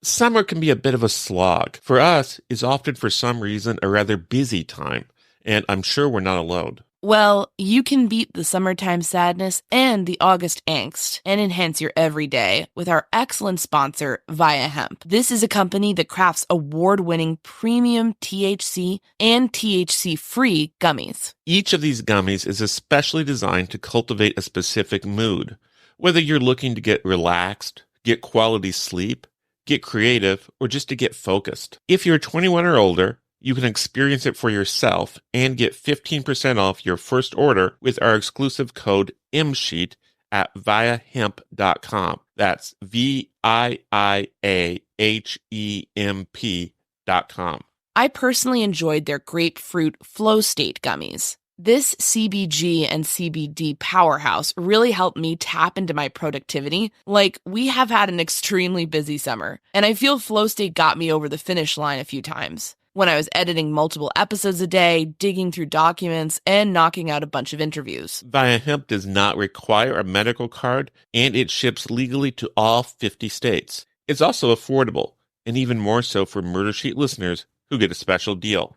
Summer can be a bit of a slog. For us, it's often for some reason a rather busy time, and I'm sure we're not alone. Well, you can beat the summertime sadness and the August angst and enhance your everyday with our excellent sponsor, Via Hemp. This is a company that crafts award-winning premium THC and THC-free gummies. Each of these gummies is especially designed to cultivate a specific mood. Whether you're looking to get relaxed, get quality sleep, get creative, or just to get focused. If you're 21 or older, you can experience it for yourself and get 15% off your first order with our exclusive code IMSHEET at viahemp.com. That's VIIAHEMP.com. I personally enjoyed their grapefruit flow state gummies. This CBG and CBD powerhouse really helped me tap into my productivity. Like, we have had an extremely busy summer, and I feel flow state got me over the finish line a few times when I was editing multiple episodes a day, digging through documents, and knocking out a bunch of interviews. Via Hemp does not require a medical card, and it ships legally to all 50 states. It's also affordable, and even more so for Murdersheet listeners who get a special deal.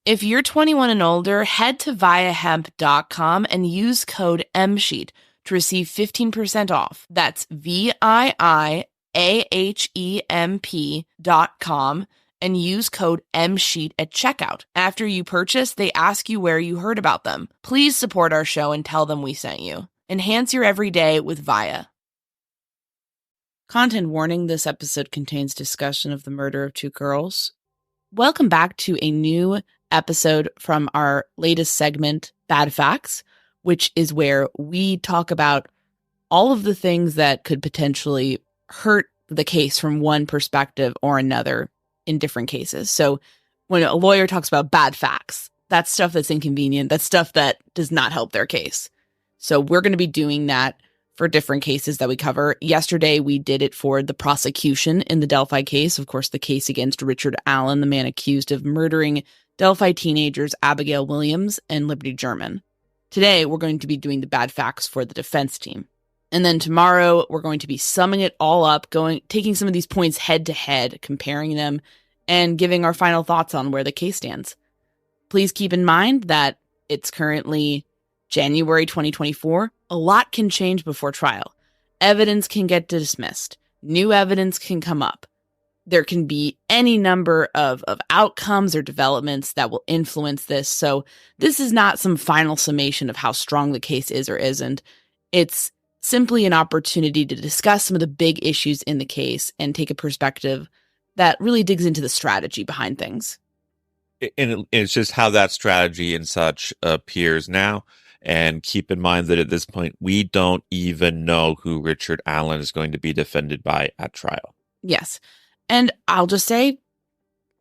If you're 21 and older, head to viahemp.com and use code MSHEET to receive 15% off. That's VIIAHEMP.com and use code MSHEET at checkout. After you purchase, they ask you where you heard about them. Please support our show and tell them we sent you. Enhance your everyday with Via. Content warning: this episode contains discussion of the murder of two girls. Welcome back to a new episode from our latest segment, Bad Facts, which is where we talk about all of the things that could potentially hurt the case from one perspective or another in different cases. So when a lawyer talks about bad facts, that's stuff that's inconvenient. That's stuff that does not help their case. So we're going to be doing that for different cases that we cover. Yesterday, we did it for the prosecution in the Delphi case. Of course, the case against Richard Allen, the man accused of murdering Delphi teenagers Abigail Williams and Liberty German. Today, we're going to be doing the bad facts for the defense team. And then tomorrow, we're going to be summing it all up, taking some of these points head to head, comparing them, and giving our final thoughts on where the case stands. Please keep in mind that it's currently January 2024. A lot can change before trial. Evidence can get dismissed. New evidence can come up. There can be any number of outcomes or developments that will influence this. So this is not some final summation of how strong the case is or isn't. It's simply an opportunity to discuss some of the big issues in the case and take a perspective that really digs into the strategy behind things. And it's just how that strategy and such appears now. And keep in mind that at this point, we don't even know who Richard Allen is going to be defended by at trial. Yes. And I'll just say,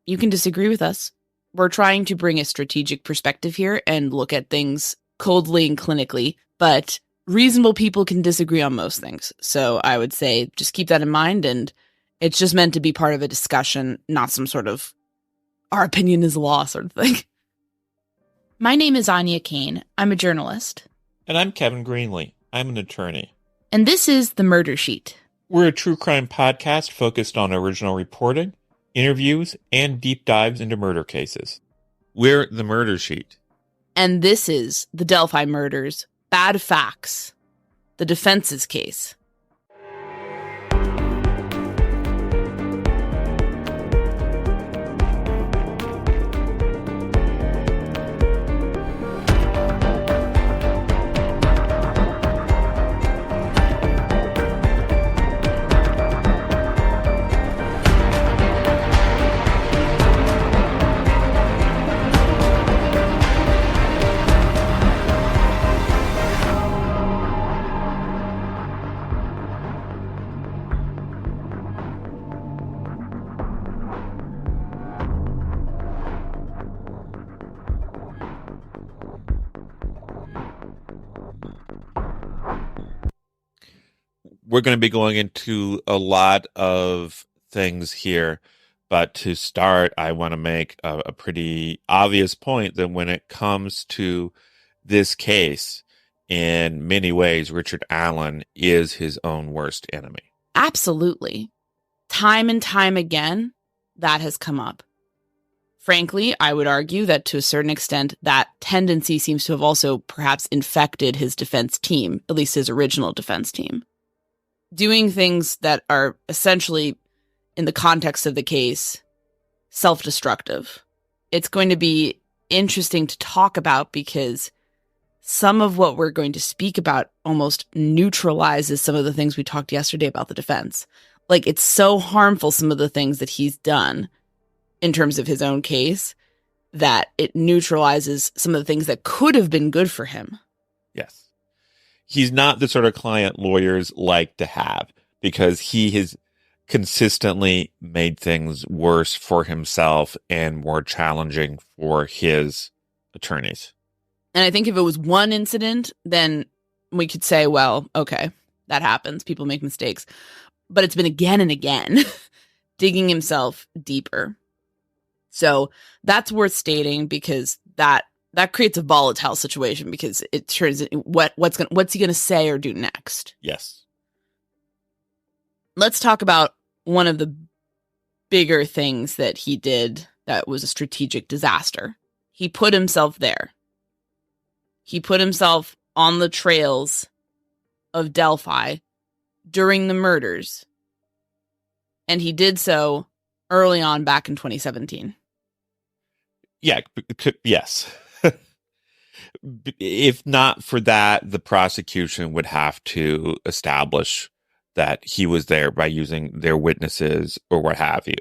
you can disagree with us. We're trying to bring a strategic perspective here and look at things coldly and clinically, but reasonable people can disagree on most things. So I would say just keep that in mind, and it's just meant to be part of a discussion, not some sort of our opinion is law sort of thing. My name is Anya Kane. I'm a journalist. And I'm Kevin Greenlee. I'm an attorney. And this is The Murder Sheet. We're a true crime podcast focused on original reporting, interviews, and deep dives into murder cases. We're The Murder Sheet. And this is the Delphi murders, Bad Facts, the defense's case. We're going to be going into a lot of things here, but to start, I want to make a pretty obvious point that when it comes to this case, in many ways, Richard Allen is his own worst enemy. Absolutely. Time and time again, that has come up. Frankly, I would argue that to a certain extent, that tendency seems to have also perhaps infected his defense team, at least his original defense team. Doing things that are essentially, in the context of the case, self-destructive. It's going to be interesting to talk about because some of what we're going to speak about almost neutralizes some of the things we talked yesterday about the defense. Like, it's so harmful, some of the things that he's done in terms of his own case, that it neutralizes some of the things that could have been good for him. Yes. He's not the sort of client lawyers like to have, because he has consistently made things worse for himself and more challenging for his attorneys. And I think if it was one incident, then we could say, well, okay, that happens. People make mistakes. But it's been again and again, digging himself deeper. So that's worth stating, because that creates a volatile situation, because it turns into what's he going to say or do next. Yes. Let's talk about one of the bigger things that he did that was a strategic disaster. He put himself there. He put himself on the trails of Delphi during the murders. And he did so early on back in 2017. Yeah, yes. If not for that, the prosecution would have to establish that he was there by using their witnesses or what have you.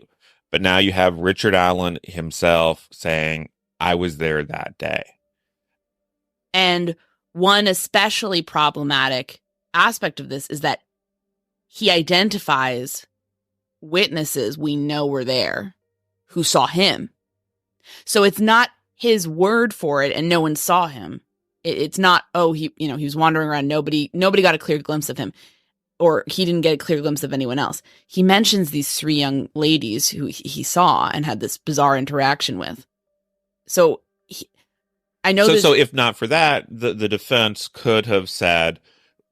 But now you have Richard Allen himself saying, I was there that day. And one especially problematic aspect of this is that he identifies witnesses we know were there who saw him. So it's not his word for it and no one saw him. It's not, he was wandering around. Nobody got a clear glimpse of him, or he didn't get a clear glimpse of anyone else. He mentions these 3 young ladies who he saw and had this bizarre interaction with. So I know So if not for that, the defense could have said,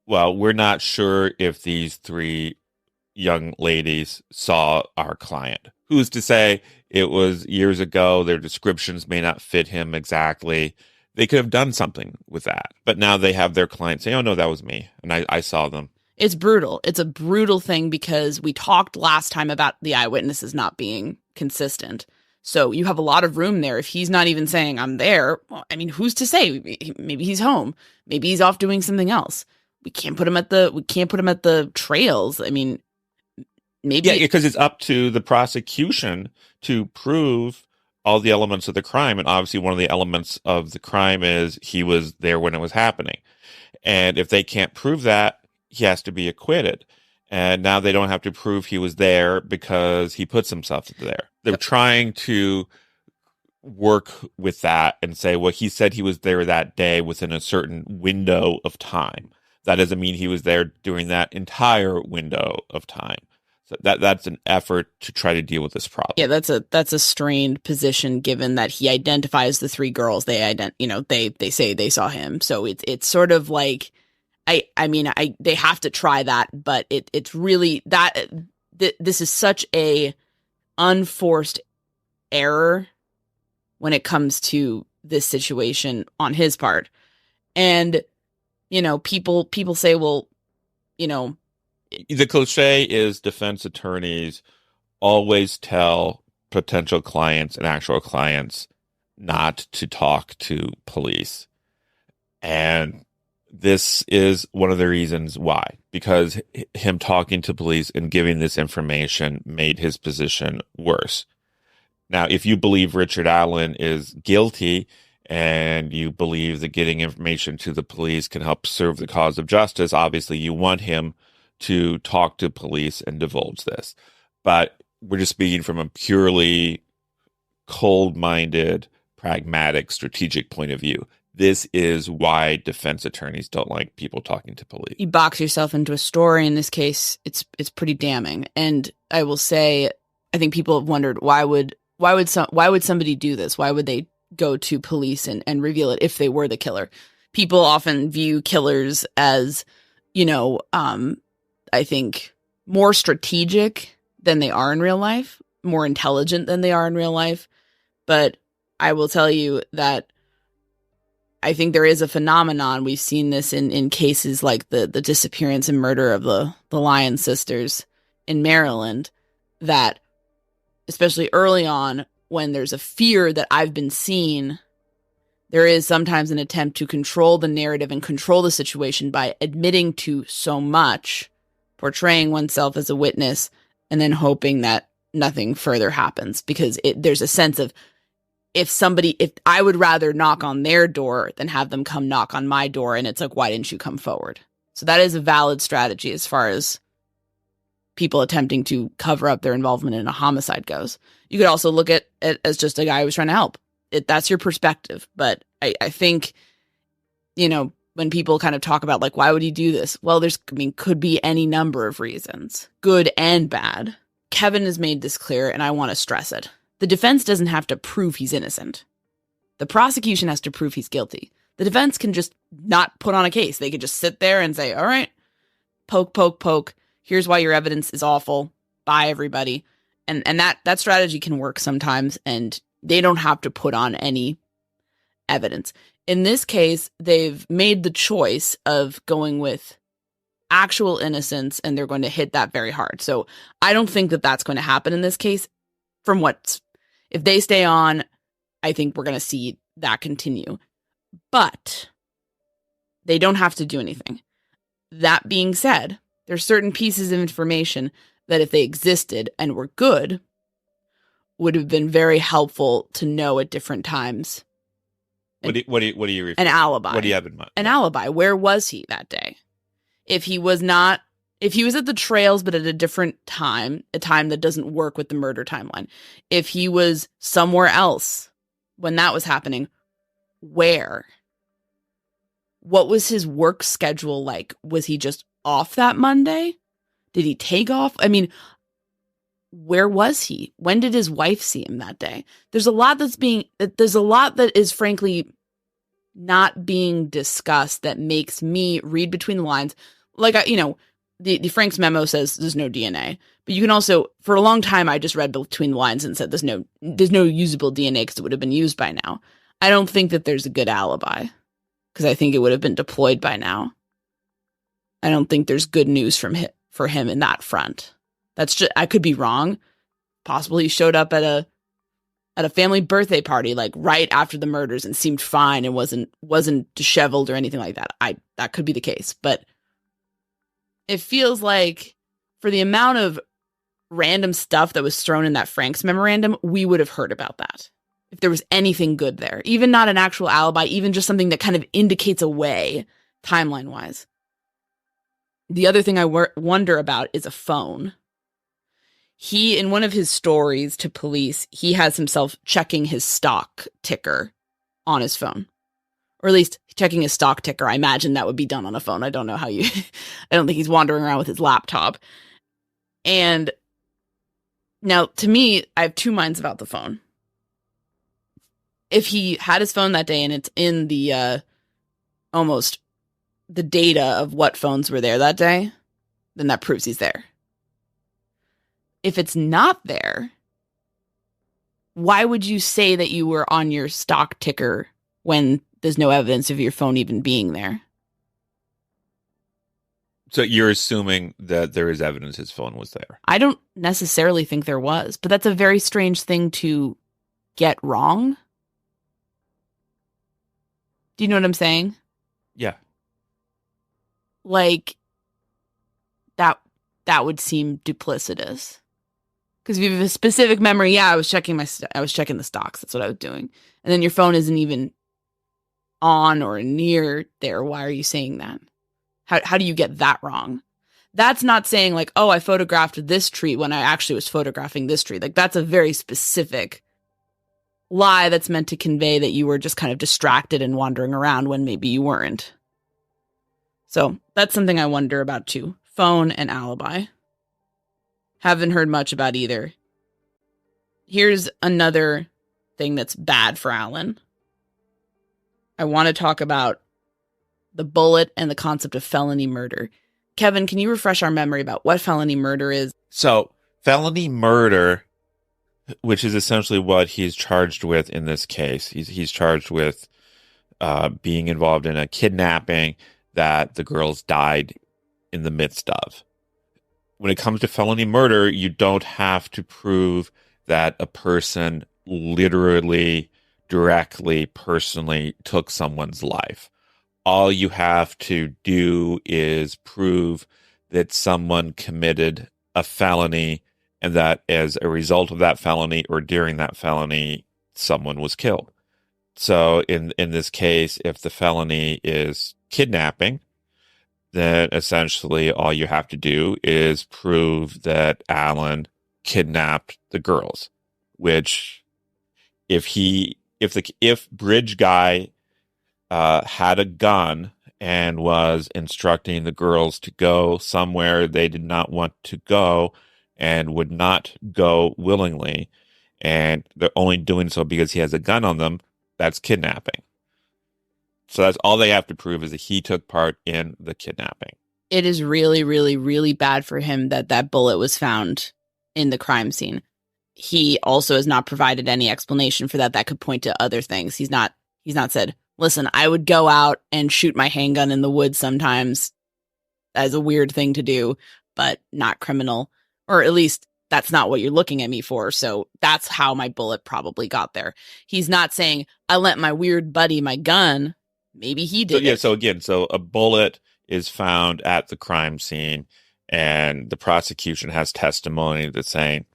well, we're not sure if these 3 young ladies saw our client. Who's to say it was years ago? Their descriptions may not fit him exactly. They could have done something with that. But now they have their client say, oh, no, that was me. And I saw them. It's brutal. It's a brutal thing, because we talked last time about the eyewitnesses not being consistent. So you have a lot of room there. If he's not even saying I'm there, well, I mean, who's to say? Maybe he's home. Maybe he's off doing something else. We can't put him at the trails. I mean, maybe. Yeah, because it's up to the prosecution to prove all the elements of the crime. And obviously one of the elements of the crime is he was there when it was happening. And if they can't prove that, he has to be acquitted. And now they don't have to prove he was there because he puts himself there. They're trying to work with that and say, well, he said he was there that day within a certain window of time. That doesn't mean he was there during that entire window of time. So that's an effort to try to deal with this problem. Yeah, that's a strained position, given that he identifies the 3 girls. They say they saw him. So it's sort of like, they have to try that, but it's really that this is such a unforced error when it comes to this situation on his part. And, people say, well, the cliche is defense attorneys always tell potential clients and actual clients not to talk to police. And this is one of the reasons why, because him talking to police and giving this information made his position worse. Now, if you believe Richard Allen is guilty and you believe that getting information to the police can help serve the cause of justice, obviously you want him to talk to police and divulge this. But we're just speaking from a purely cold-minded, pragmatic, strategic point of view. This is why defense attorneys don't like people talking to police. You box yourself into a story. In this case, it's pretty damning. And I will say, I think people have wondered, why would somebody do this? Why would they go to police and reveal it if they were the killer? People often view killers as, I think more strategic than they are in real life, more intelligent than they are in real life. But I will tell you that I think there is a phenomenon. We've seen this in cases like the disappearance and murder of the Lyon sisters in Maryland, that especially early on, when there's a fear that I've been seen, there is sometimes an attempt to control the narrative and control the situation by admitting to so much, portraying oneself as a witness, and then hoping that nothing further happens. Because there's a sense of, if I would rather knock on their door than have them come knock on my door. And it's like, why didn't you come forward? So that is a valid strategy as far as people attempting to cover up their involvement in a homicide goes. You could also look at it as just a guy who was trying to help. That's your perspective. But I think, when people kind of talk about like, why would he do this? Well, could be any number of reasons, good and bad. Kevin has made this clear, and I want to stress it. The defense doesn't have to prove he's innocent. The prosecution has to prove he's guilty. The defense can just not put on a case. They could just sit there and say, all right, poke, poke, poke. Here's why your evidence is awful. Bye, everybody. And that strategy can work sometimes, and they don't have to put on any evidence. In this case, they've made the choice of going with actual innocence, and they're going to hit that very hard. So I don't think that that's going to happen in this case. If they stay on, I think we're going to see that continue. But they don't have to do anything. That being said, there's certain pieces of information that if they existed and were good, would have been very helpful to know at different times. What do you refer? An alibi. What do you have in mind? An alibi. Where was he that day? If he was at the trails, but at a different time, a time that doesn't work with the murder timeline. If he was somewhere else when that was happening, where? What was his work schedule like? Was he just off that Monday? Did he take off? I mean, where was he? When did his wife see him that day? There's a lot that is frankly not being discussed that makes me read between the lines. Like, the Frank's memo says there's no DNA, but you can also, for a long time, I just read between the lines and said there's no usable DNA because it would have been used by now. I don't think that there's a good alibi because I think it would have been deployed by now. I don't think there's good news for him in that front. That's just, I could be wrong. Possibly he showed up at a family birthday party, like right after the murders, and seemed fine and wasn't disheveled or anything like that. That could be the case, but it feels like for the amount of random stuff that was thrown in that Frank's memorandum, we would have heard about that. If there was anything good there, even not an actual alibi, even just something that kind of indicates a way timeline-wise. The other thing I wonder about is a phone. He, in one of his stories to police, he has himself checking his stock ticker on his phone. Or at least checking his stock ticker. I imagine that would be done on a phone. I don't know how I don't think he's wandering around with his laptop. And now, to me, I have two minds about the phone. If he had his phone that day and it's in the, almost the data of what phones were there that day, then that proves he's there. If it's not there, why would you say that you were on your stock ticker when there's no evidence of your phone even being there? So you're assuming that there is evidence his phone was there. I don't necessarily think there was, but that's a very strange thing to get wrong. Do you know what I'm saying? Yeah. Like, that would seem duplicitous. Because if you have a specific memory, yeah, I was checking the stocks. That's what I was doing. And then your phone isn't even on or near there. Why are you saying that? How do you get that wrong? That's not saying like, oh, I photographed this tree when I actually was photographing this tree. Like, that's a very specific lie that's meant to convey that you were just kind of distracted and wandering around when maybe you weren't. So that's something I wonder about too. Phone and alibi. Haven't heard much about either. Here's another thing that's bad for Alan. I want to talk about the bullet and the concept of felony murder. Kevin, can you refresh our memory about what felony murder is? So, felony murder, which is essentially what he's charged with in this case. He's charged with being involved in a kidnapping that the girls died in the midst of. When it comes to felony murder, you don't have to prove that a person literally, directly, personally took someone's life. All you have to do is prove that someone committed a felony and that as a result of that felony or during that felony, someone was killed. So in this case, if the felony is kidnapping, then essentially all you have to do is prove that Alan kidnapped the girls, which if Bridge Guy had a gun and was instructing the girls to go somewhere they did not want to go and would not go willingly, and they're only doing so because he has a gun on them, that's kidnapping. So that's all they have to prove, is that he took part in the kidnapping. It is really, really, really bad for him that bullet was found in the crime scene. He also has not provided any explanation for that could point to other things. He's not said, listen, I would go out and shoot my handgun in the woods sometimes as a weird thing to do, but not criminal. Or at least that's not what you're looking at me for. So that's how my bullet probably got there. He's not saying, I lent my weird buddy my gun. Maybe he did. So a bullet is found at the crime scene, and the prosecution has testimony that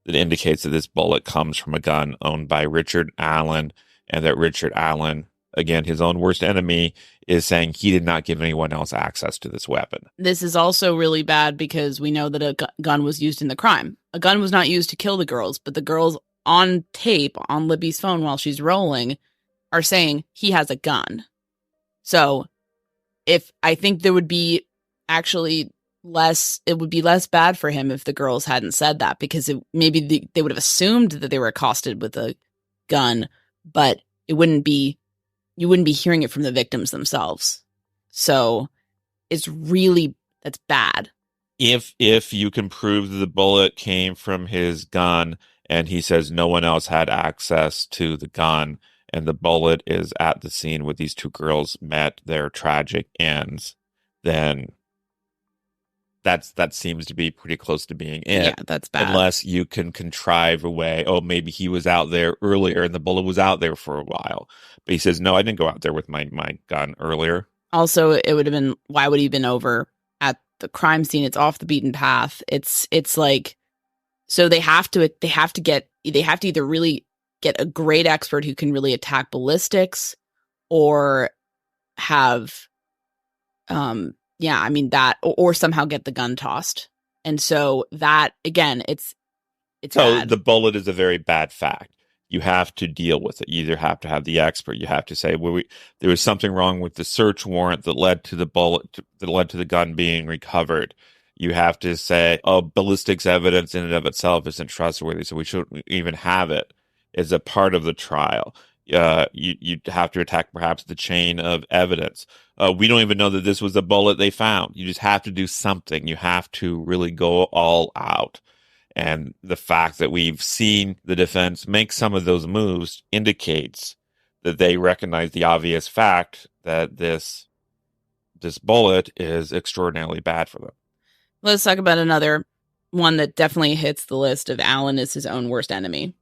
indicates that this bullet comes from a gun owned by Richard Allen, and that Richard Allen, again, his own worst enemy, is saying he did not give anyone else access to this weapon. This is also really bad because we know that a gun was used in the crime. A gun was not used to kill the girls, but the girls on tape on Libby's phone while she's rolling are saying he has a gun. So I think there would be actually it would be less bad for him if the girls hadn't said that, because maybe they would have assumed that they were accosted with a gun, but you wouldn't be hearing it from the victims themselves. So that's bad. If you can prove that the bullet came from his gun and he says no one else had access to the gun, and the bullet is at the scene where these two girls met their tragic ends, then that seems to be pretty close to being it. Yeah, that's bad. Unless you can contrive a way, maybe he was out there earlier and the bullet was out there for a while. But he says, no, I didn't go out there with my gun earlier. Also, it would have been, why would he have been over at the crime scene? It's off the beaten path. It's like, so they have to either really get a great expert who can really attack ballistics, or have, or somehow get the gun tossed. And so that, again, it's bad. The bullet is a very bad fact. You have to deal with it. You either have to have the expert. You have to say, there was something wrong with the search warrant that led to the bullet, that led to the gun being recovered. You have to say, ballistics evidence in and of itself isn't trustworthy, so we shouldn't even have it as a part of the trial. You have to attack perhaps the chain of evidence. We don't even know that this was the bullet they found. You just have to do something. You have to really go all out. And the fact that we've seen the defense make some of those moves indicates that they recognize the obvious fact that this bullet is extraordinarily bad for them. Let's talk about another one that definitely hits the list of Alan is his own worst enemy.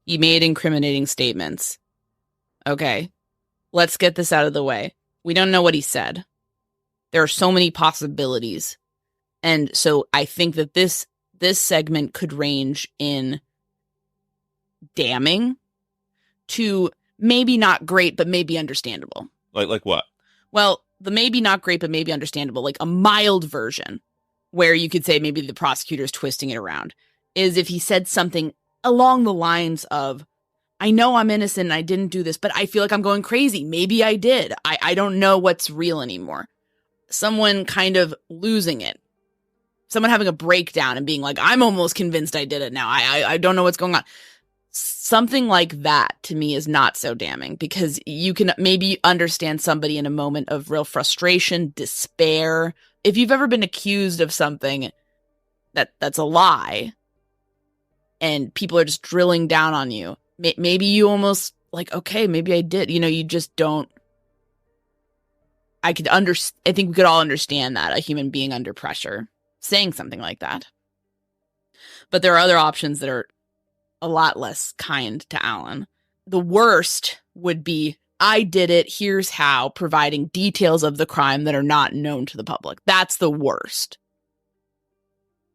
He made incriminating statements. Okay, let's get this out of the way. We don't know what he said. There are so many possibilities. And so I think that this segment could range in damning to maybe not great, but maybe understandable. Like what? Well, the maybe not great, but maybe understandable, like a mild version where you could say maybe the prosecutor's twisting it around, is if he said something along the lines of, I know I'm innocent and I didn't do this, but I feel like I'm going crazy. Maybe I did. I don't know what's real anymore. Someone kind of losing it. Someone having a breakdown and being like, I'm almost convinced I did it now. I don't know what's going on. Something like that to me is not so damning, because you can maybe understand somebody in a moment of real frustration, despair. If you've ever been accused of something that's a lie, and people are just drilling down on you, maybe you almost like, okay, maybe I did. You just don't. I think we could all understand that, a human being under pressure saying something like that. But there are other options that are a lot less kind to Alan. The worst would be, I did it, here's how, providing details of the crime that are not known to the public. That's the worst.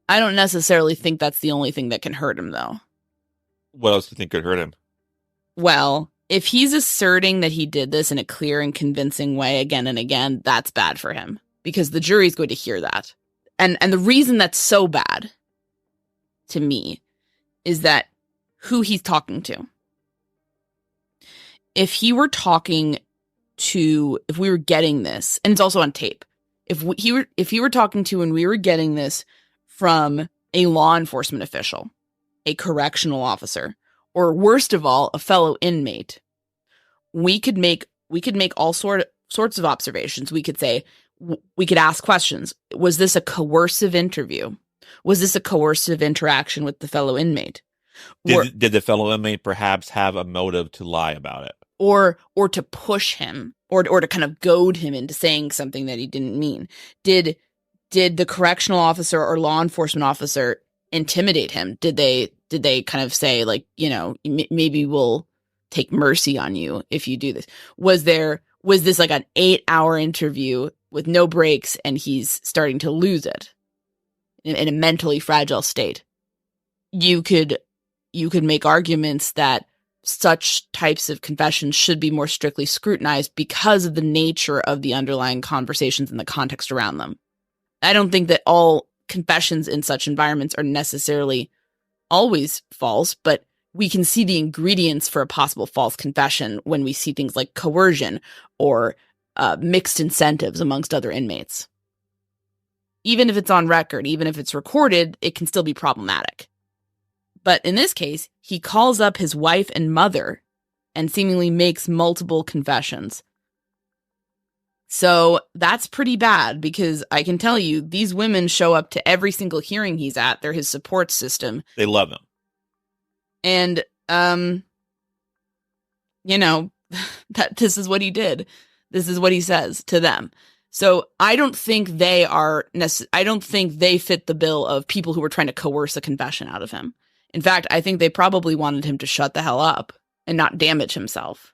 I don't necessarily think that's the only thing that can hurt him, though. What else do you think could hurt him? Well, if he's asserting that he did this in a clear and convincing way again and again, that's bad for him, because the jury's going to hear that. And the reason that's so bad to me is that who he's talking to. If we were getting this, and it's also on tape, if he were talking to and we were getting this from a law enforcement official, a correctional officer, or worst of all, a fellow inmate, we could make all sorts of observations. We could ask questions. Was this a coercive interview? Was this a coercive interaction with the fellow inmate? Did the fellow inmate perhaps have a motive to lie about it? Or to push him, or to kind of goad him into saying something that he didn't mean? Did the correctional officer or law enforcement officer intimidate him? Did they kind of say, like, maybe we'll take mercy on you if you do this? Was this like an 8-hour interview with no breaks, and he's starting to lose it in a mentally fragile state? You could make arguments that such types of confessions should be more strictly scrutinized because of the nature of the underlying conversations and the context around them. I don't think that all confessions in such environments are necessarily always false, but we can see the ingredients for a possible false confession when we see things like coercion or mixed incentives amongst other inmates. Even if it's on record, even if it's recorded, it can still be problematic. But in this case, he calls up his wife and mother and seemingly makes multiple confessions. So that's pretty bad, because I can tell you, these women show up to every single hearing he's at. They're his support system. They love him. And, that this is what he did. This is what he says to them. So I don't think they fit the bill of people who were trying to coerce a confession out of him. In fact, I think they probably wanted him to shut the hell up and not damage himself,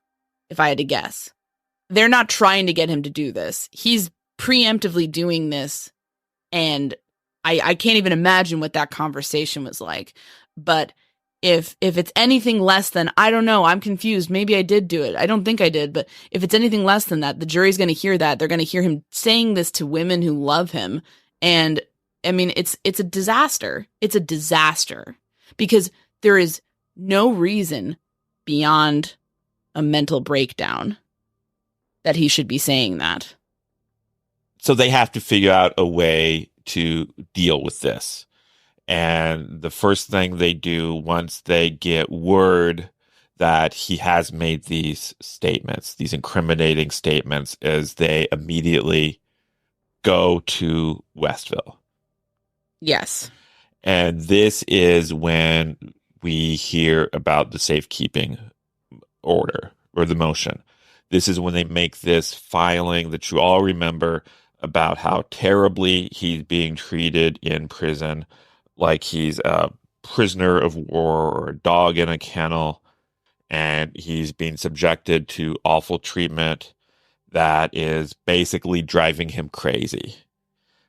if I had to guess. They're not trying to get him to do this. He's preemptively doing this, and I can't even imagine what that conversation was like. But if it's anything less than, I don't know, I'm confused, maybe I did do it, I don't think I did, but if it's anything less than that, the jury's going to hear that. They're going to hear him saying this to women who love him. And I mean, it's a disaster. It's a disaster. Because there is no reason beyond a mental breakdown that he should be saying that. So they have to figure out a way to deal with this. And the first thing they do once they get word that he has made these statements, these incriminating statements, is they immediately go to Westville. Yes. And this is when we hear about the safekeeping order or the motion. This is when they make this filing that you all remember about how terribly he's being treated in prison, like he's a prisoner of war or a dog in a kennel, and he's being subjected to awful treatment that is basically driving him crazy.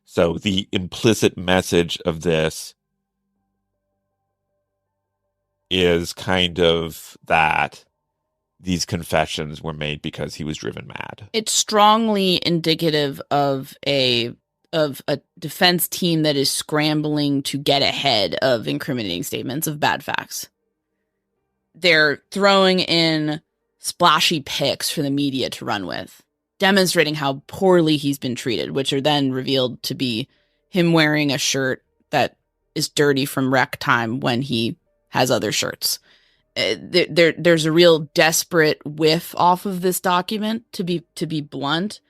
So the implicit message of this is kind of that these confessions were made because he was driven mad. It's strongly indicative of a defense team that is scrambling to get ahead of incriminating statements, of bad facts. They're throwing in splashy pics for the media to run with, demonstrating how poorly he's been treated, which are then revealed to be him wearing a shirt that is dirty from rec time when he has other shirts. There's a real desperate whiff off of this document, to be blunt,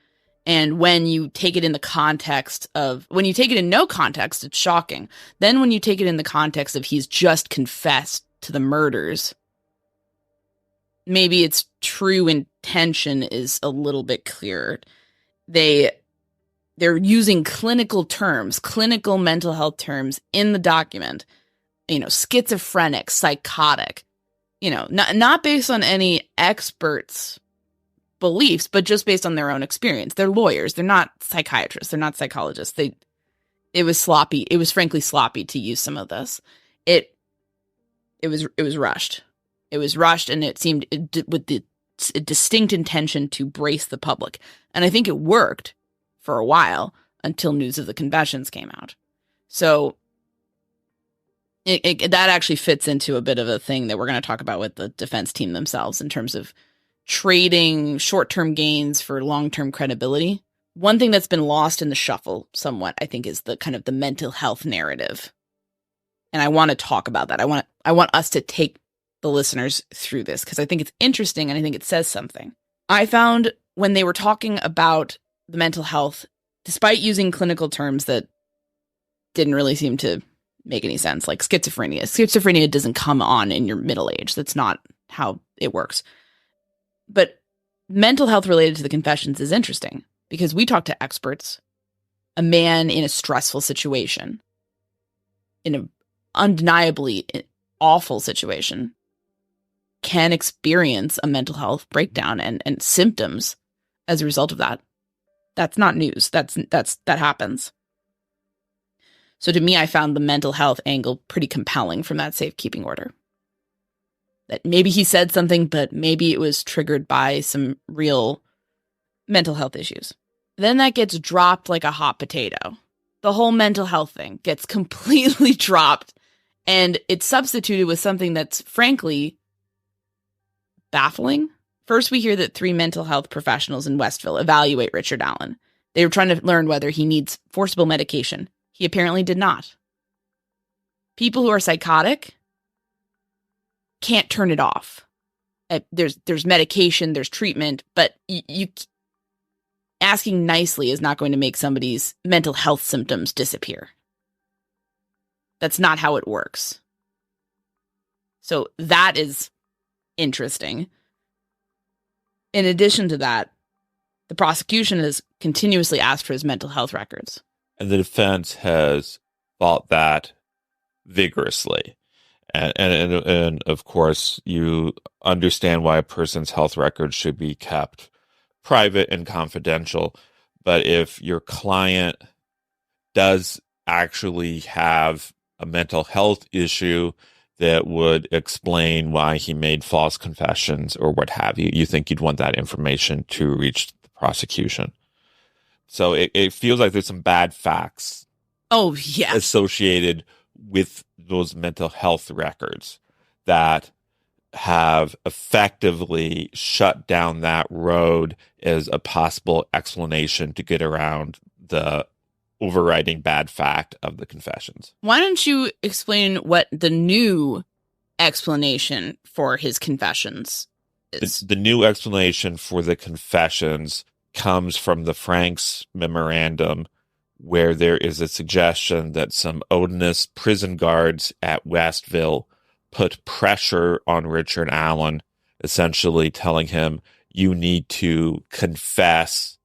And when you take it in the context of, when you take it in no context, it's shocking. Then when you take it in the context of he's just confessed to the murders, maybe its true intention is a little bit clearer. They're using clinical terms, clinical mental health terms in the document, schizophrenic, psychotic, not based on any experts' beliefs, but just based on their own experience. They're lawyers. They're not psychiatrists. They're not psychologists. It was sloppy. It was frankly sloppy to use some of this. It was rushed. It was rushed, and it seemed with the distinct intention to brace the public. And I think it worked for a while until news of the confessions came out. So that actually fits into a bit of a thing that we're going to talk about with the defense team themselves in terms of trading short-term gains for long-term credibility. One thing that's been lost in the shuffle somewhat, I think, is the kind of the mental health narrative. And I want to talk about that. I want us to take the listeners through this because I think it's interesting and I think it says something. I found when they were talking about the mental health, despite using clinical terms that didn't really seem to make any sense, like schizophrenia. Schizophrenia doesn't come on in your middle age. That's not how it works. But mental health related to the confessions is interesting because we talk to experts. A man in a stressful situation, in an undeniably awful situation, can experience a mental health breakdown and symptoms as a result of that. That's not news. That happens. So to me, I found the mental health angle pretty compelling from that safekeeping order. That maybe he said something, but maybe it was triggered by some real mental health issues. Then that gets dropped like a hot potato. The whole mental health thing gets completely dropped, and it's substituted with something that's frankly baffling. First, we hear that 3 mental health professionals in Westville evaluate Richard Allen. They were trying to learn whether he needs forcible medication. He apparently did not. People who are psychotic can't turn it off. There's medication, there's treatment, but you asking nicely is not going to make somebody's mental health symptoms disappear. That's not how it works. So that is interesting. In addition to that, the prosecution has continuously asked for his mental health records. And the defense has fought that vigorously. And of course, you understand why a person's health records should be kept private and confidential. But if your client does actually have a mental health issue that would explain why he made false confessions or what have you, you think you'd want that information to reach the prosecution. So it feels like there's some bad facts associated with those mental health records that have effectively shut down that road as a possible explanation to get around the overriding bad fact of the confessions. Why don't you explain what the new explanation for his confessions is? The new explanation for the confessions comes from the Franks memorandum, where there is a suggestion that some odinist prison guards at Westville put pressure on Richard Allen, essentially telling him, you need to confess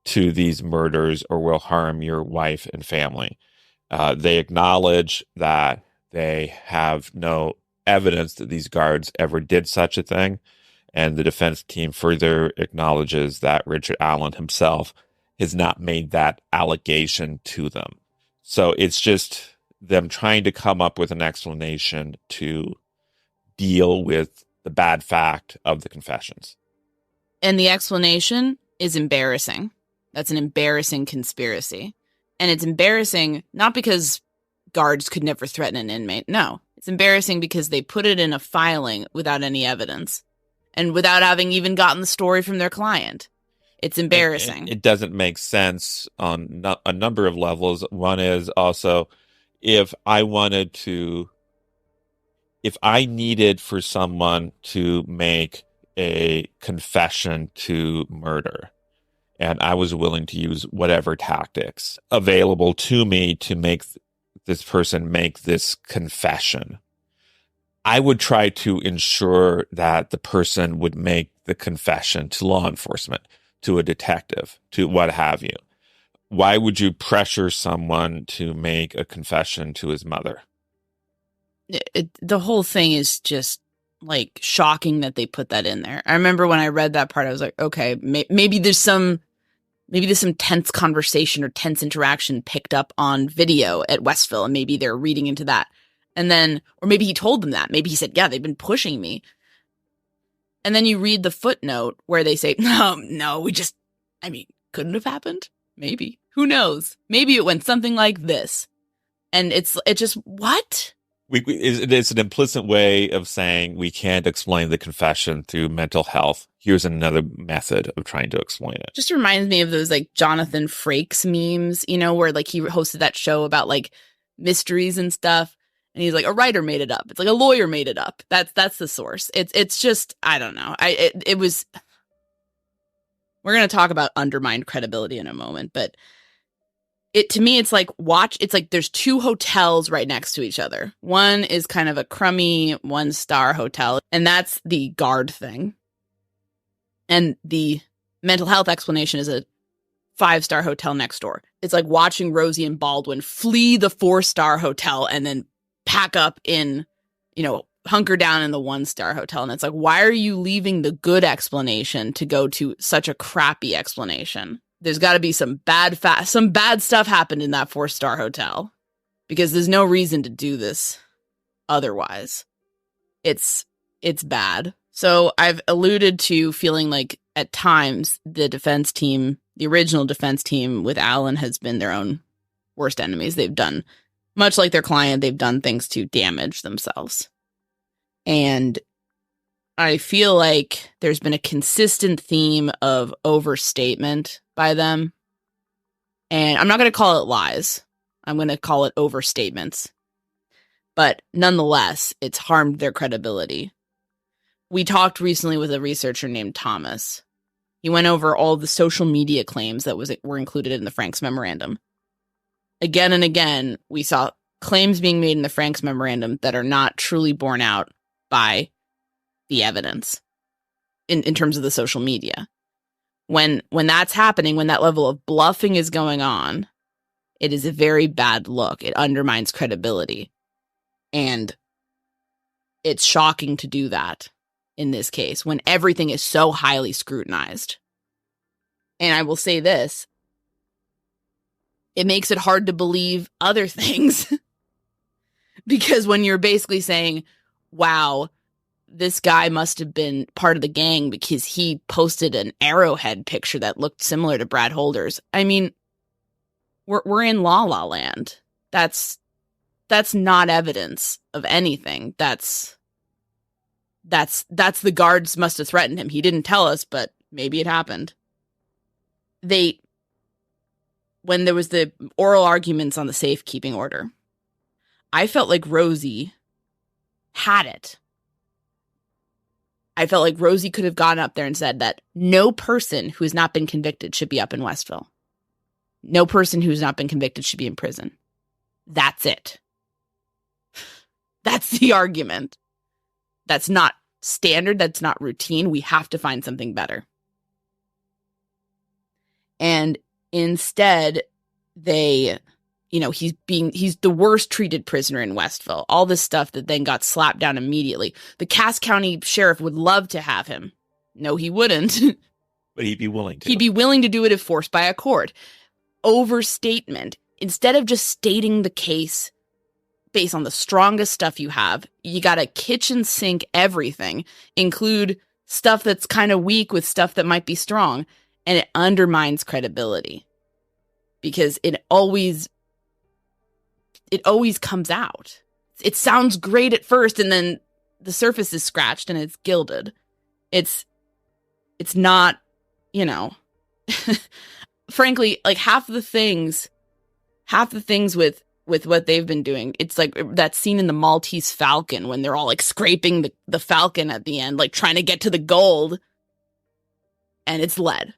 to these murders or we'll harm your wife and family. They acknowledge that they have no evidence that these guards ever did such a thing. And the defense team further acknowledges that Richard Allen himself has not made that allegation to them. So it's just them trying to come up with an explanation to deal with the bad fact of the confessions. And the explanation is embarrassing. That's an embarrassing conspiracy. And it's embarrassing not because guards could never threaten an inmate. No, it's embarrassing because they put it in a filing without any evidence and without having even gotten the story from their client. It's embarrassing. It doesn't make sense on a number of levels. One is also if I needed for someone to make a confession to murder, and I was willing to use whatever tactics available to me to make this person make this confession. I would try to ensure that the person would make the confession to law enforcement, to a detective, to what have you. Why would you pressure someone to make a confession to his mother? The whole thing is just like shocking that they put that in there. I remember when I read that part, I was like, okay, maybe there's some tense conversation or tense interaction picked up on video at Westville, and maybe they're reading into that. And then, or maybe he told them that. Maybe he said, yeah, they've been pushing me. And then you read the footnote where they say, no, couldn't have happened. Maybe. Who knows? Maybe it went something like this. And it just, what? It's an implicit way of saying we can't explain the confession through mental health. Here's another method of trying to explain it. Just reminds me of those like Jonathan Frakes memes, where like he hosted that show about like mysteries and stuff. And he's like, a writer made it up. It's like a lawyer made it up. That's the source. It's just, I don't know. We're going to talk about undermined credibility in a moment, but to me, it's like there's two hotels right next to each other. One is kind of a crummy 1-star hotel, and that's the guard thing. And the mental health explanation is a 5-star hotel next door. It's like watching Rosie and Baldwin flee the 4-star hotel and then pack up in, hunker down in the 1-star hotel. And it's like, why are you leaving the good explanation to go to such a crappy explanation? There's got to be some bad stuff happened in that 4-star hotel, because there's no reason to do this otherwise. It's bad. So I've alluded to feeling like at times the original defense team with Alan has been their own worst enemies. They've done, much like their client, they've done things to damage themselves. And I feel like there's been a consistent theme of overstatement by them. And I'm not going to call it lies. I'm going to call it overstatements. But nonetheless, it's harmed their credibility. We talked recently with a researcher named Thomas. He went over all the social media claims that were included in the Franks memorandum. Again and again, we saw claims being made in the Franks memorandum that are not truly borne out by the evidence in terms of the social media. When that's happening, when that level of bluffing is going on, it is a very bad look. It undermines credibility. And it's shocking to do that in this case when everything is so highly scrutinized. And I will say this, it makes it hard to believe other things. Because when you're basically saying, wow, this guy must have been part of the gang because he posted an Arrowhead picture that looked similar to Brad Holder's. I mean, we're in La La Land. That's not evidence of anything. That's the guards must have threatened him. He didn't tell us, but maybe it happened. When there was the oral arguments on the safekeeping order, I felt like Rosie had it. I felt like Rosie could have gone up there and said that no person who has not been convicted should be up in Westville. No person who's not been convicted should be in prison. That's it. That's the argument. That's not standard. That's not routine. We have to find something better. And instead, he's the worst treated prisoner in Westville. All this stuff that then got slapped down immediately. The Cass County sheriff would love to have him. No, he wouldn't. But he'd be willing to. He'd be willing to do it if forced by a court. Overstatement. Instead of just stating the case based on the strongest stuff you have, you got to kitchen sink everything, include stuff that's kind of weak with stuff that might be strong, and it undermines credibility because it always comes out. It sounds great at first, and then the surface is scratched and it's gilded. It's not, frankly, like half the things with what they've been doing. It's like that scene in the Maltese Falcon when they're all like scraping the Falcon at the end, like trying to get to the gold, and it's lead.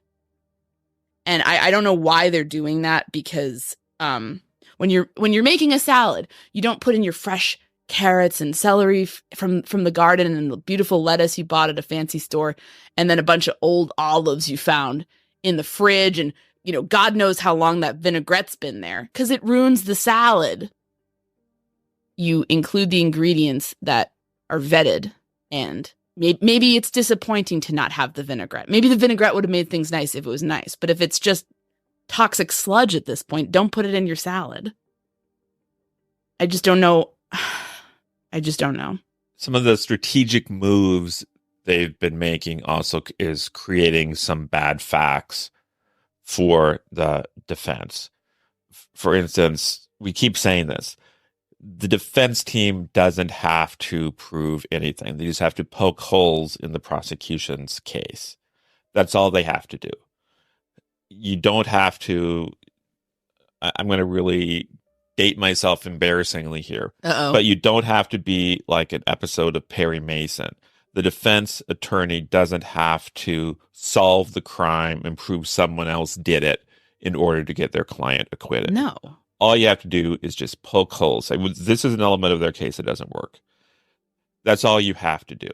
And I don't know why they're doing that, because when you're making a salad, you don't put in your fresh carrots and celery from the garden and the beautiful lettuce you bought at a fancy store, and then a bunch of old olives you found in the fridge, and God knows how long that vinaigrette's been there, because it ruins the salad. You include the ingredients that are vetted, and maybe it's disappointing to not have the vinaigrette. Maybe the vinaigrette would have made things nice if it was nice, but if it's just toxic sludge at this point, don't put it in your salad. I just don't know. I just don't know. Some of the strategic moves they've been making also is creating some bad facts for the defense. For instance, we keep saying this. The defense team doesn't have to prove anything. They just have to poke holes in the prosecution's case. That's all they have to do. You don't have to. I'm going to really date myself embarrassingly here. But you don't have to be like an episode of Perry Mason. The defense attorney doesn't have to solve the crime and prove someone else did it in order to get their client acquitted. No. All you have to do is just poke holes. Say, well, this is an element of their case that doesn't work. That's all you have to do.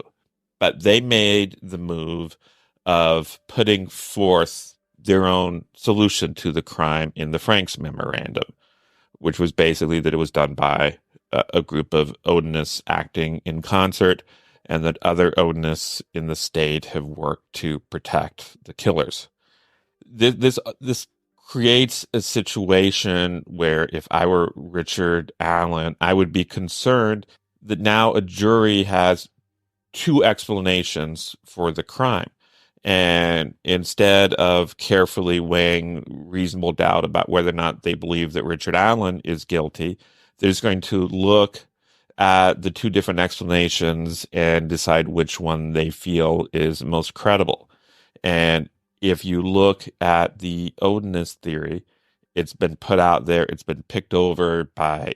But they made the move of putting forth their own solution to the crime in the Franks memorandum, which was basically that it was done by a group of odinists acting in concert, and that other odinists in the state have worked to protect the killers. This creates a situation where if I were Richard Allen, I would be concerned that now a jury has two explanations for the crime. And instead of carefully weighing reasonable doubt about whether or not they believe that Richard Allen is guilty, they're just going to look at the two different explanations and decide which one they feel is most credible. And if you look at the odinist theory, it's been put out there, it's been picked over by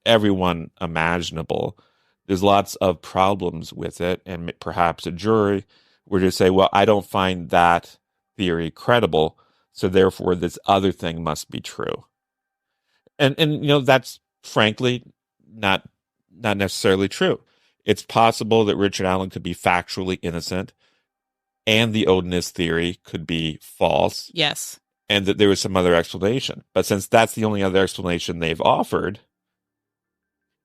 everyone imaginable. There's lots of problems with it, and perhaps a jury were to say, well, I don't find that theory credible, so therefore this other thing must be true. And that's frankly not necessarily true. It's possible that Richard Allen could be factually innocent and the odinist theory could be false. Yes. And that there was some other explanation. But since that's the only other explanation they've offered,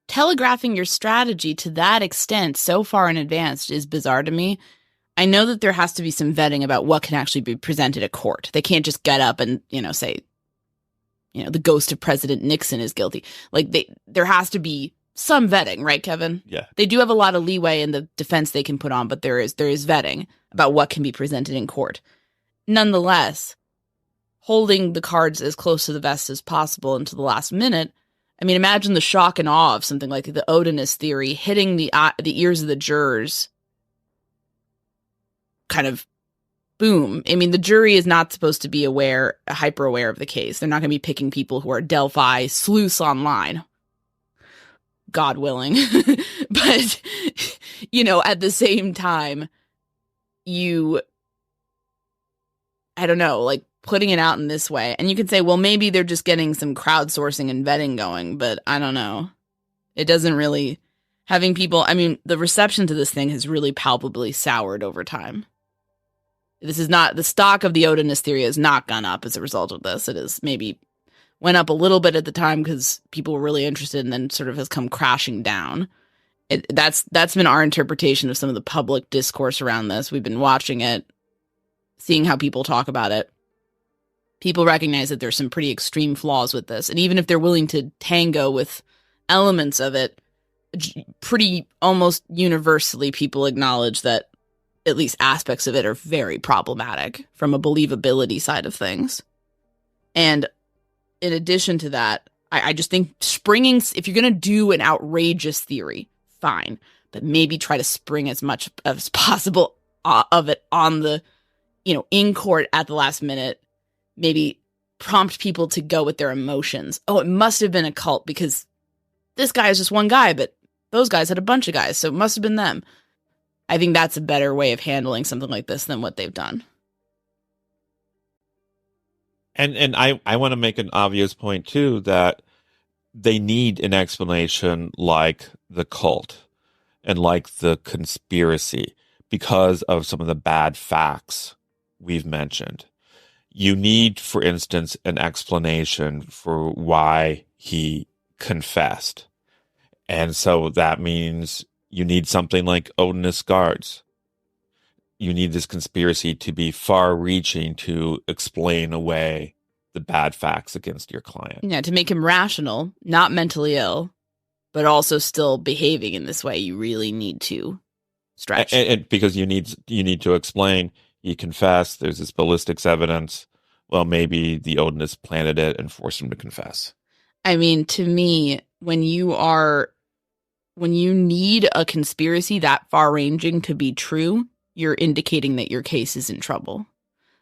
telegraphing your strategy to that extent so far in advance is bizarre to me. I know that there has to be some vetting about what can actually be presented at court. They can't just get up and, say, the ghost of President Nixon is guilty. There has to be some vetting, right, Kevin? Yeah. They do have a lot of leeway in the defense they can put on, but there is vetting about what can be presented in court. Nonetheless, holding the cards as close to the vest as possible until the last minute. I mean, imagine the shock and awe of something like the odinist theory hitting the ears of the jurors. Kind of boom. I mean, the jury is not supposed to be hyper aware of the case. They're not going to be picking people who are Delphi sleuths online. God willing. But, at the same time, I don't know, putting it out in this way. And you could say, well, maybe they're just getting some crowdsourcing and vetting going, but I don't know. It doesn't really, having people, the reception to this thing has really palpably soured over time. This is not, the stock of the odinist theory has not gone up as a result of this. It is maybe went up a little bit at the time because people were really interested, and then sort of has come crashing down. That's been our interpretation of some of the public discourse around this. We've been watching it, seeing how people talk about it. People recognize that there's some pretty extreme flaws with this. And even if they're willing to tango with elements of it, pretty almost universally people acknowledge that at least aspects of it are very problematic from a believability side of things. And in addition to that, I just think springing, if you're going to do an outrageous theory, fine, but maybe try to spring as much as possible of it on the, in court at the last minute, maybe prompt people to go with their emotions. Oh, it must have been a cult because this guy is just one guy, but those guys had a bunch of guys, so it must have been them. I think that's a better way of handling something like this than what they've done. And I want to make an obvious point too, that they need an explanation like the cult and like the conspiracy because of some of the bad facts we've mentioned. You need, for instance, an explanation for why he confessed. And so that means you need something like odinist guards. You need this conspiracy to be far reaching to explain away the bad facts against your client. Yeah, to make him rational, not mentally ill, but also still behaving in this way. You really need to stretch. And because you need to explain, he confessed, there's this ballistics evidence. Well, maybe the odinist planted it and forced him to confess. I mean, to me, when you need a conspiracy that far-ranging to be true, you're indicating that your case is in trouble.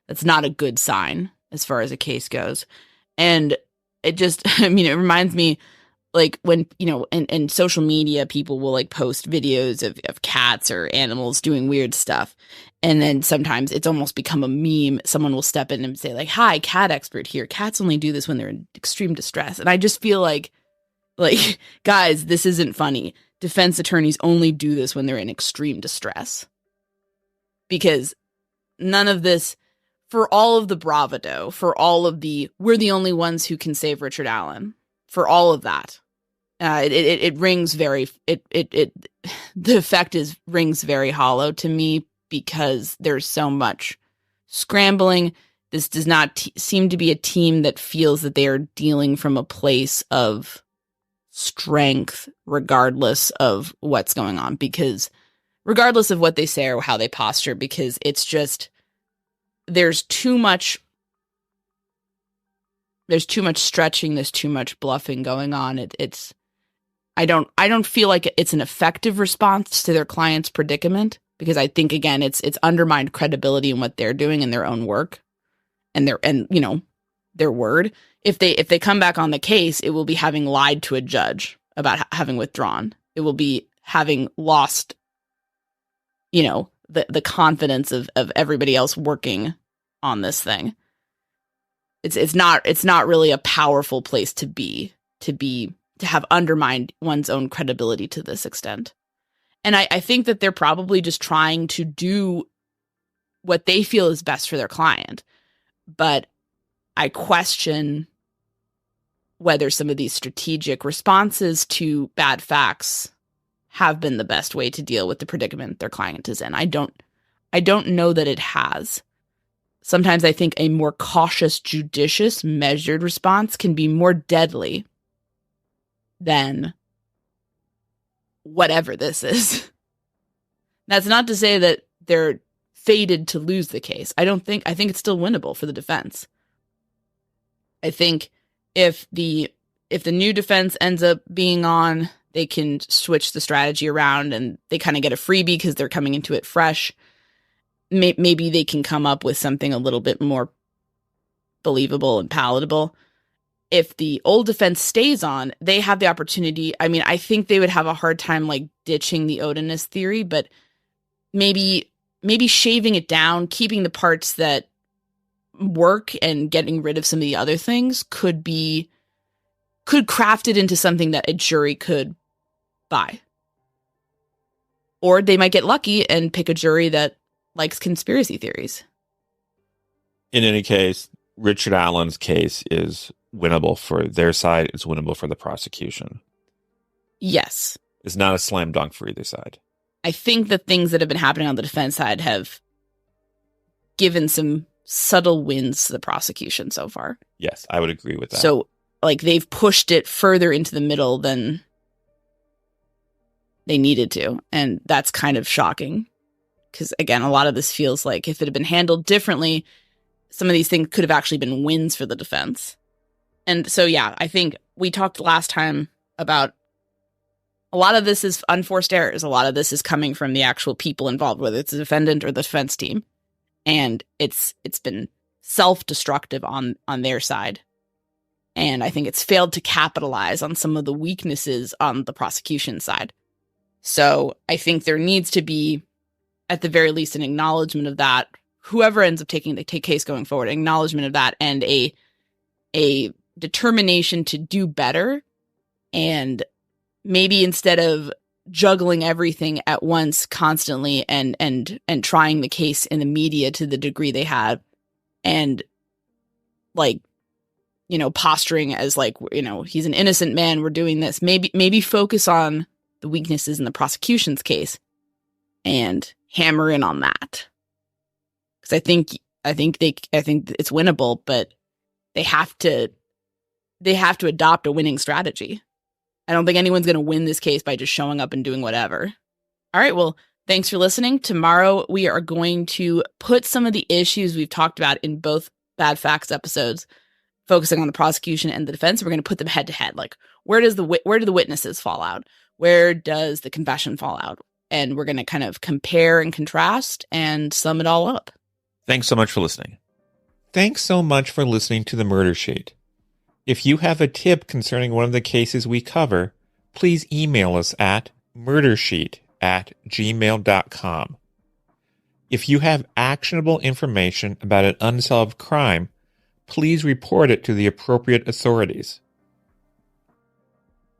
That's not a good sign as far as a case goes. And it just, I mean, it reminds me, like, when, you know, in social media, people will like post videos of cats or animals doing weird stuff. And then sometimes it's almost become a meme. Someone will step in and say like, hi, cat expert here. Cats only do this when they're in extreme distress. And I just feel like, guys, this isn't funny. Defense attorneys only do this when they're in extreme distress. Because none of this, for all of the bravado, for all of the, we're the only ones who can save Richard Allen, for all of that, it rings very, the effect rings very hollow to me because there's so much scrambling. This does not seem to be a team that feels that they are dealing from a place of strength, regardless of what's going on, because regardless of what they say or how they posture, because it's just, there's too much stretching, there's too much bluffing going on. I don't feel like it's an effective response to their client's predicament, because I think, again, it's undermined credibility in what they're doing in their own work and their word. If they come back on the case, it will be having lied to a judge about having withdrawn. It will be having lost, the confidence of everybody else working on this thing. It's not really a powerful place to have undermined one's own credibility to this extent. And I think that they're probably just trying to do what they feel is best for their client. But I question whether some of these strategic responses to bad facts have been the best way to deal with the predicament their client is in. I don't know that it has. Sometimes I think a more cautious, judicious, measured response can be more deadly than whatever this is. That's not to say that they're fated to lose the case. I think it's still winnable for the defense. I think if the new defense ends up being on, they can switch the strategy around and they kind of get a freebie because they're coming into it fresh. Maybe they can come up with something a little bit more believable and palatable. If the old defense stays on, they have the opportunity. I mean, I think they would have a hard time like ditching the odinist theory, but maybe shaving it down, keeping the parts that work and getting rid of some of the other things could craft it into something that a jury could buy. Or they might get lucky and pick a jury that likes conspiracy theories. In any case, Richard Allen's case is winnable for their side. It's winnable for the prosecution. Yes. It's not a slam dunk for either side. I think the things that have been happening on the defense side have given some subtle wins to the prosecution so far. Yes, I would agree with that. So, like, they've pushed it further into the middle than they needed to. And that's kind of shocking. Because, again, a lot of this feels like if it had been handled differently, some of these things could have actually been wins for the defense. And so, yeah, I think we talked last time about a lot of this is unforced errors. A lot of this is coming from the actual people involved, whether it's the defendant or the defense team. And it's been self-destructive on their side. And I think it's failed to capitalize on some of the weaknesses on the prosecution side. So I think there needs to be, at the very least, an acknowledgement of that whoever ends up taking the case going forward, acknowledgement of that, and a determination to do better. And maybe instead of juggling everything at once constantly and trying the case in the media to the degree they have, and like, you know, posturing as like, you know, he's an innocent man, we're doing this. Maybe focus on the weaknesses in the prosecution's case and hammer in on that. Because I think it's winnable, but they have to adopt a winning strategy. I don't think anyone's going to win this case by just showing up and doing whatever. All right, well, thanks for listening. Tomorrow we are going to put some of the issues we've talked about in both Bad Facts episodes, focusing on the prosecution and the defense. We're going to put them head to head. Like, where do the witnesses fall out? Where does the confession fall out? And we're going to kind of compare and contrast and sum it all up. Thanks so much for listening. Thanks so much for listening to the Murder Sheet. If you have a tip concerning one of the cases we cover, please email us at murdersheet@gmail.com. If you have actionable information about an unsolved crime, please report it to the appropriate authorities.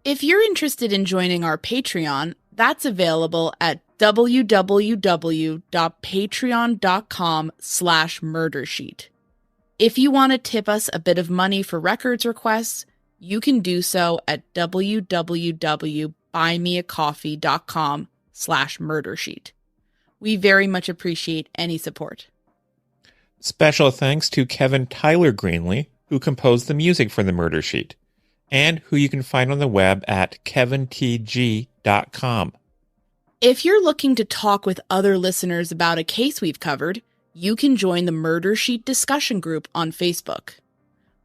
If you're interested in joining our Patreon, that's available at www.patreon.com/murdersheet. If you want to tip us a bit of money for records requests, you can do so at www.buymeacoffee.com/murdersheet. We very much appreciate any support. Special thanks to Kevin Tyler Greenlee, who composed the music for the Murder Sheet, and who you can find on the web at kevintg.com. If you're looking to talk with other listeners about a case we've covered, you can join the Murder Sheet discussion group on Facebook.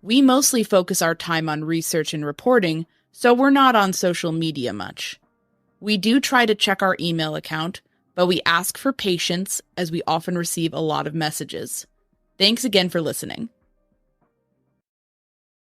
We mostly focus our time on research and reporting, so we're not on social media much. We do try to check our email account, but we ask for patience as we often receive a lot of messages. Thanks again for listening.